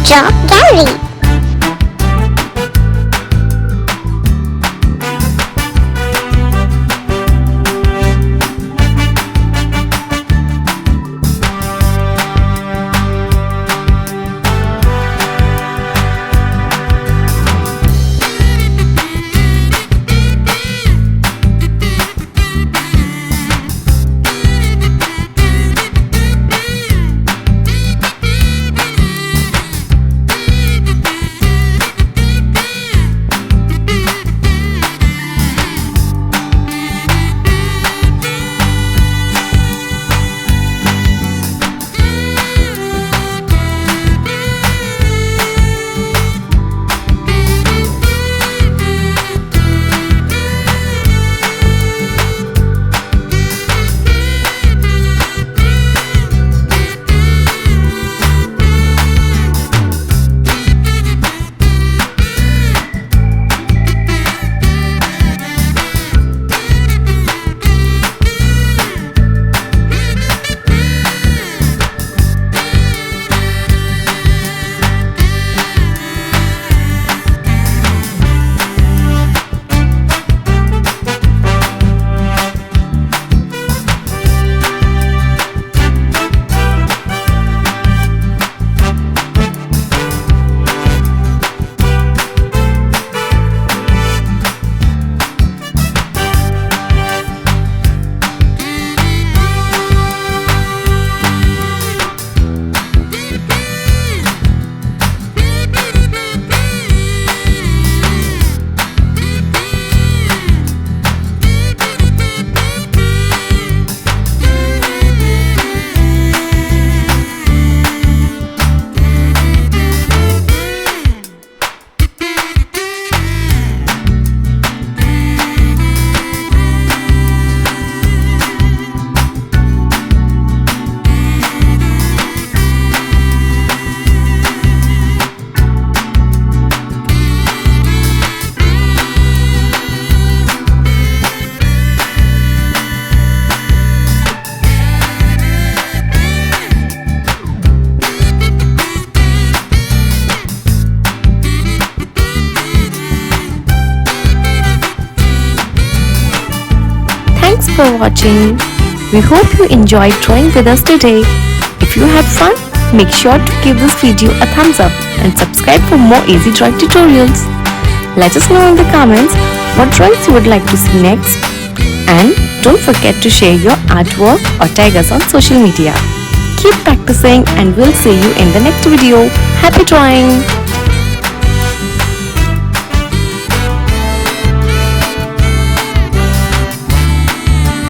Chalk Gallery. Thanks for watching. We hope you enjoyed drawing with us today. If you had fun, make sure to give this video a thumbs up and subscribe for more easy drawing tutorials. Let us know in the comments what drawings you would like to see next. And don't forget to share your artwork or tag us on social media. Keep practicing and we'll see you in the next video. Happy drawing!